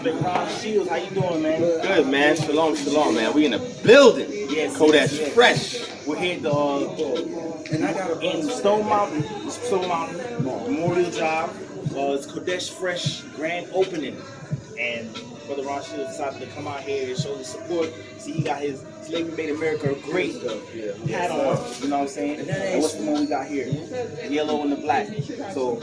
DivineProspect, Ron Shields. How you doing, man? Good, man. Shalom, shalom, man. We in the building. Yes. Kodesh yes. Fresh. We're here in Stone Mountain Memorial Drive. It's Kodesh Fresh grand opening, and Brother Ron Shields decided to come out here and show the support. See, he got his Slavery Made America Great hat on. You know what I'm saying? And what's the one we got here? The yellow and the black. So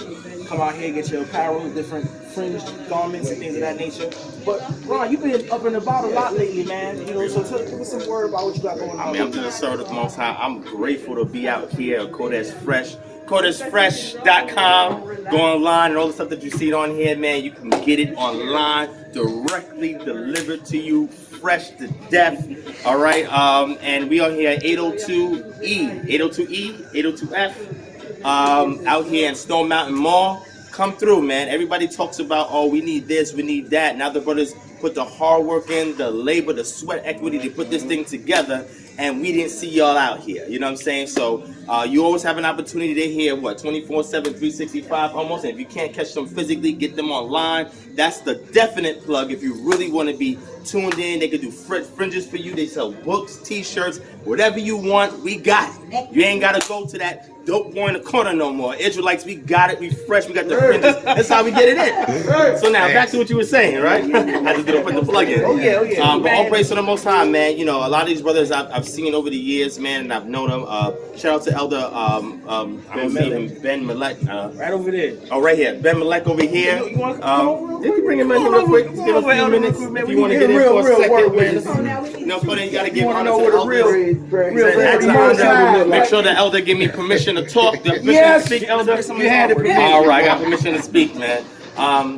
come out here, get your apparel, different fringe garments and things of that nature. But Ron, you've been up and about a lot lately, man. You know, so give us some word about what you got going on. I mean, I'm just a servant of the Most High. I'm grateful to be out here at Kodesh Fresh. KodeshFresh.com. Go online and all the stuff that you see on here, man. You can get it online, directly delivered to you, fresh to death. All right. And we are here at 802E, 802F, out here in Stone Mountain Mall. Come through, man. Everybody talks about, oh, we need this, we need that. Now the brothers put the hard work in, the labor, the sweat equity to put this thing together, and we didn't see y'all out here. You know what I'm saying? So you always have an opportunity to hear, 24/7, 365 almost. And if you can't catch them physically, get them online. That's the definite plug. If you really want to be tuned in, they can do fringes for you. They sell books, t-shirts, whatever you want, we got it. You ain't got to go to that dope boy in the corner no more. Israelites, we got it. We fresh. We got the fringes. That's how we get it in. So now back to what you were saying, right? I just put the plug in. Oh yeah. But all praise to the Most High, man. You know, a lot of these brothers I've seen over the years, man, and I've known them. Shout out to Elder Ben Malek. Right over there. Oh, right here. Ben Malek over here. You want to come over? You can bring him in real quick. Give us a few minutes if you want to get in for a second, man. No, but then you got to give honor to the elder. Make sure the elder give me permission to talk. Yes, speak, elder. You had the permission. All right, I got permission to speak, man.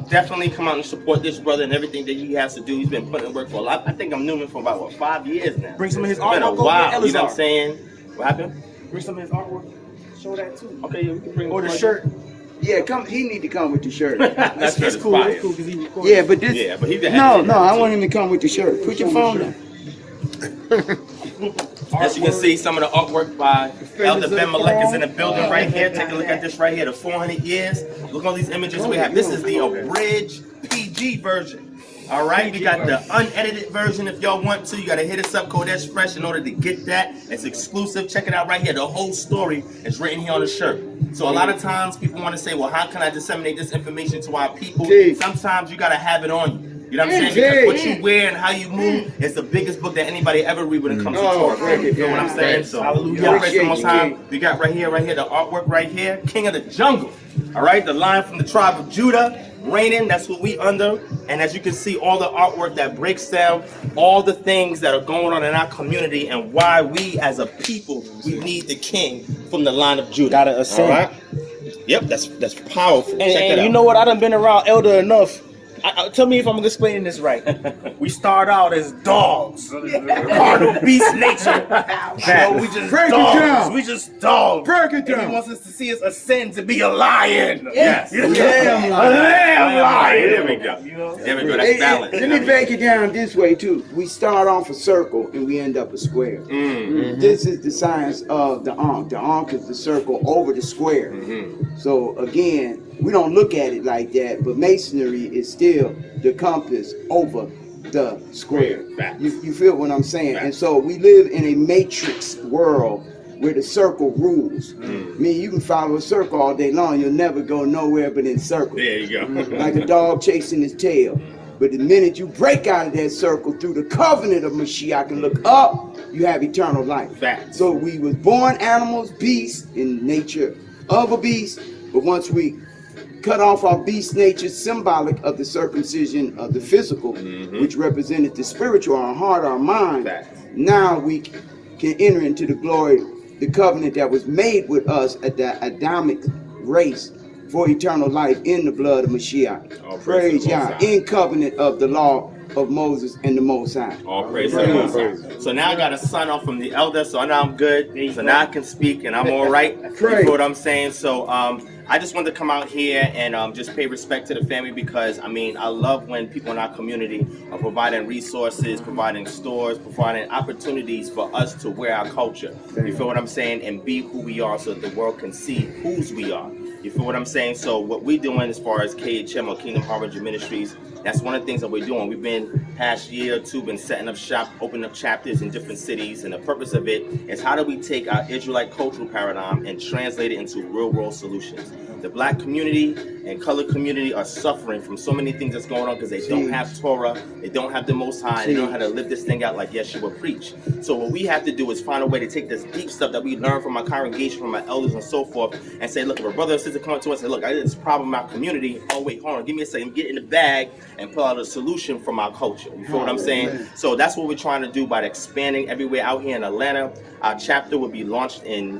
Definitely come out and support this brother and everything that he has to do. He's been putting in work for a lot. I think I'm knowing him for about 5 years now. Bring some of his artwork. It's been a while. You know what I'm saying? What happened? Bring some of his artwork. Show that too. Okay, yeah, we can bring. Or the shirt. Yeah, come. He need to come with the shirt. That's cool. Fire. It's cool because he recorded. Yeah, but this. Yeah, but he No, I want him to come with the shirt. Put your phone down. As you can see, some of the artwork by Elder Ben Malek is in the building right here. Take a look at this right here, the 400 years. Look at all these images we have. This is the abridged PG version. All right, we got the unedited version if y'all want to. You got to hit us up, Kodesh Fresh, in order to get that. It's exclusive. Check it out right here. The whole story is written here on the shirt. So a lot of times people want to say, well, how can I disseminate this information to our people? Sometimes you got to have it on you. You know what I'm saying? Because what you wear and how you move is the biggest book that anybody ever read when it comes to Torah. You know what I'm saying? So, praise the Most High. We got right here, the artwork right here. King of the Jungle. All right, the lion from the tribe of Judah, reigning. That's what we under. And as you can see, all the artwork that breaks down all the things that are going on in our community and why we, as a people, we need the king from the line of Judah. Gotta ascend. All right? Yep, that's powerful. Check that out. You know what? I done been around Elder enough. Tell me if I'm explaining this right. We start out as dogs, carnal beast nature. We just Break dogs. it down. We just dogs. Break it And down. he wants us to see us ascend to be a lion. Yes. A lamb lion. There we go. There we go. That's balance. Let me break it down this way too. We start off a circle and we end up a square. This is the science of the Ankh. The Ankh is the circle over the square. So again, we don't look at it like that, but masonry is still the compass over the square. You feel what I'm saying? And so we live in a matrix world where the circle rules. I mean, you can follow a circle all day long, you'll never go nowhere but in circles. There you go. Like a dog chasing his tail. But the minute you break out of that circle through the covenant of Mashiach and look up, you have eternal life. Facts. So we was born animals, beasts, in nature of a beast, but once we cut off our beast nature, symbolic of the circumcision of the physical, which represented the spiritual, our heart, our mind. Now we can enter into the glory, the covenant that was made with us at the Adamic race for eternal life in the blood of Mashiach. Praise Yah, in covenant of the law of Moses and the Most High. All praise to the Most High. So now I got to sign off from the elder, so now I'm good. So now I can speak and I'm all right. You know what I'm saying? So I just wanted to come out here and just pay respect to the family because, I mean, I love when people in our community are providing resources, providing stores, providing opportunities for us to wear our culture. You feel what I'm saying? And be who we are so that the world can see whose we are. You feel what I'm saying? So what we're doing as far as KHM or Kingdom Harbinger Ministries, That's one of the things that we're doing. We've been past year or two been setting up shop, opening up chapters in different cities, and the purpose of it is how do we take our Israelite cultural paradigm and translate it into real world solutions. The black community and colored community are suffering from so many things that's going on because they don't have Torah, they don't have the Most High, they don't know how to live this thing out like Yeshua preached. So what we have to do is find a way to take this deep stuff that we learn from our congregation, from our elders and so forth, and say, look, if a brother or sister come up to us and say, look, I got this problem in my community. Oh wait, hold on, give me a second, get in the bag and pull out a solution from our culture. You feel what I'm saying? So that's what we're trying to do by expanding everywhere out here in Atlanta. Our chapter will be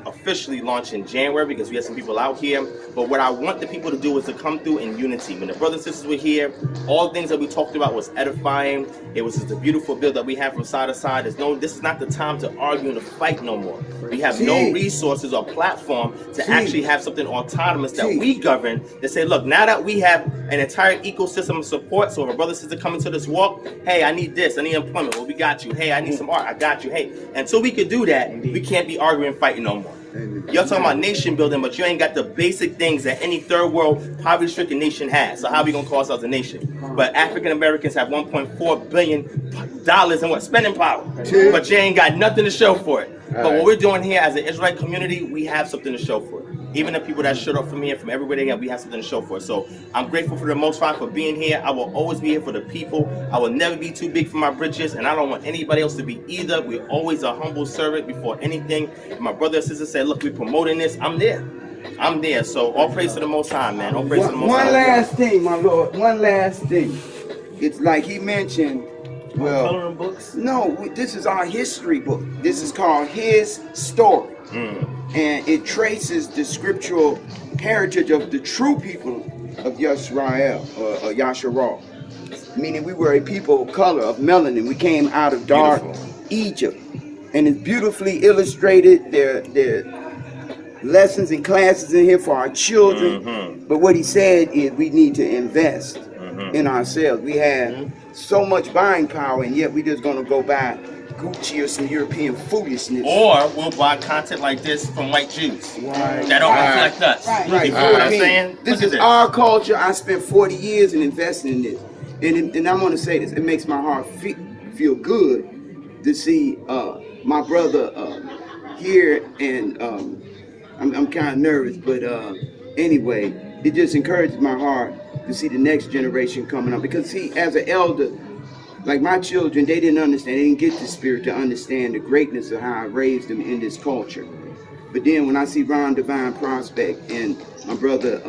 officially launched in January because we have some people out here. But what I want the people to do is to come through in unity. When the brothers and sisters were here, all the things that we talked about was edifying. It was just a beautiful build that we have from side to side. This is not the time to argue and to fight no more. We have no resources or platform to actually have something autonomous that we govern that say, look, now that we have an entire ecosystem of support, so if a brother and sister come into this walk, hey, I need this, I need employment, well, we got you. Hey, I need some art, I got you. Hey, until we could do that, we can't be arguing and fighting no more. You're talking about nation building, but you ain't got the basic things that any third world poverty-stricken nation has. So how are we gonna call ourselves a nation? But African Americans have $1.4 billion in what spending power, but you ain't got nothing to show for it. But what we're doing here as an Israelite community, we have something to show for it. Even the people that showed up for me and from everywhere they got, we have something to show for it. So I'm grateful for the Most High for being here. I will always be here for the people. I will never be too big for my britches, and I don't want anybody else to be either. We're always a humble servant before anything. If my brother and sister say, look, we're promoting this, I'm there. I'm there. So all praise to the Most High, man. All praise to the Most High. One last thing, my Lord. One last thing. It's like he mentioned, well, Coloring books? no, this is our history book. This is called His Story. And it traces the scriptural heritage of the true people of Yisrael, or Yasharal. Meaning we were a people of color, of melanin. We came out of dark Egypt. And it's beautifully illustrated. There are lessons and classes in here for our children. But what he said is we need to invest in ourselves. We have so much buying power, and yet we just going to go buy Gucci or some European foolishness. Or we'll buy content like this from white Jews that don't reflect us. Right. You feel what I'm saying? This is our culture. I spent 40 years in investing in this. And I'm going to say this. It makes my heart feel good to see my brother here. And I'm kind of nervous. But anyway, it just encourages my heart to see the next generation coming up. Because see, as an elder, like my children, they didn't understand. They didn't get the spirit to understand the greatness of how I raised them in this culture. But then when I see Ron DivineProspect and my brother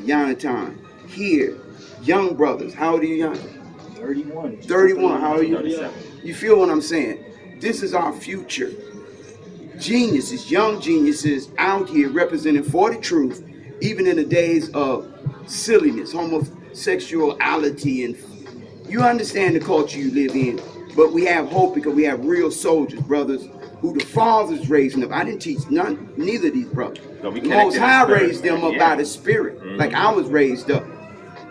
Jonathan here, young brothers. How old are you, Jonathan? 31. 31. How old are you? 37. You feel what I'm saying? This is our future. Geniuses, young geniuses out here representing for the truth, even in the days of silliness, homosexuality, and you understand the culture you live in, but we have hope because we have real soldiers, brothers, who the fathers raising up. I didn't teach neither of these brothers. No, the Most High raised them up by the Spirit, like I was raised up.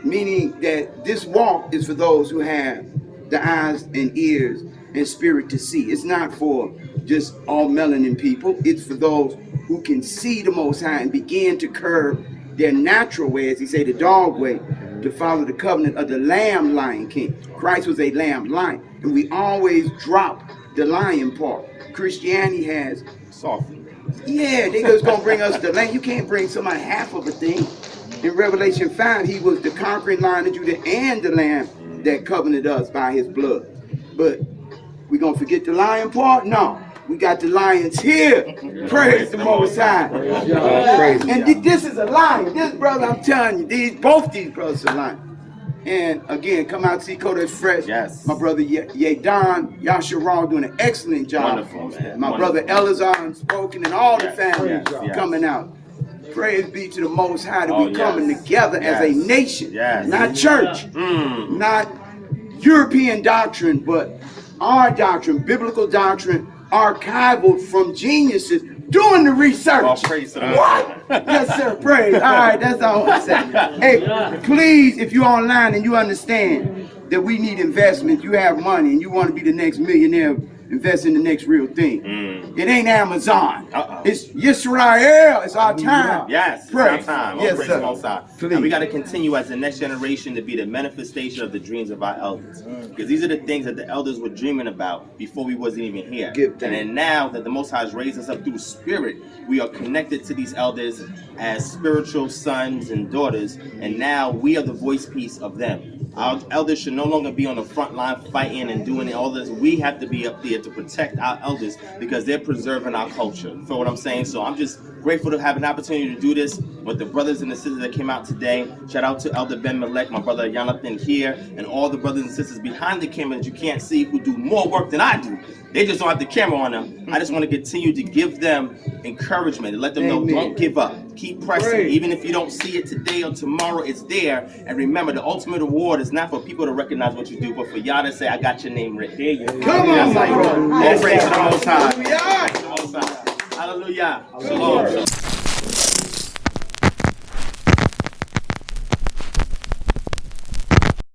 Meaning that this walk is for those who have the eyes and ears and spirit to see. It's not for just all melanin people. It's for those who can see the Most High and begin to curb their natural way, as he say, the dog way, to follow the covenant of the lamb lion king. Christ was a lamb lion, and we always drop the lion part. Christianity has Softly. yeah, they just gonna bring us the lamb. You can't bring somebody half of a thing. In Revelation 5, he was the conquering lion of Judah and the lamb that covenanted us by his blood. But we gonna forget the lion part? No. We got the lions here. Praise the Most High. And this is a lion. This brother, I'm telling you, both these brothers are lions. And again, come out and see Kodesh Fresh. Yes. My brother Yadon, Yasharal doing an excellent job. Wonderful, man. My Wonderful. brother Elazar Unspoken and all the family Yes. coming out. Praise be to the Most High that Oh, we coming together as a nation. Yes. Not church, not European doctrine, but our doctrine, biblical doctrine, archival from geniuses doing the research. All praise to the Most What? Yes, sir. Praise. All right, that's all I'm saying. Hey, please, if you're online and you understand that we need investment, you have money, and you want to be the next millionaire invest in the next real thing. It ain't Amazon. Uh-oh. It's Yisrael. It's our time. Yes, Pray. it's our time. Yes, Praise sir. the Most High. Please. And we got to continue as the next generation to be the manifestation of the dreams of our elders. Because these are the things that the elders were dreaming about before we wasn't even here. Give And thanks. then now that the Most High has raised us up through spirit, we are connected to these elders as spiritual sons and daughters. And now we are the voice piece of them. Our elders should no longer be on the front line fighting and doing all this. We have to be up there to protect our elders because they're preserving our culture. You feel what I'm saying? So I'm just grateful to have an opportunity to do this with the brothers and the sisters that came out today. Shout out to Elder Ben Malek, my brother Jonathan here, and all the brothers and sisters behind the camera that you can't see who do more work than I do. They just don't have the camera on them. I just want to continue to give them encouragement and let them know, Amen. don't give up. Keep pressing. Pray. Even if you don't see it today or tomorrow, it's there. And remember, the ultimate award is not for people to recognize what you do, but for y'all to say, I got your name right there. You Come on, That's how you brother. do it. All Yes, praise to sir. the Most High. Hallelujah. Most High. Hallelujah. Shalom.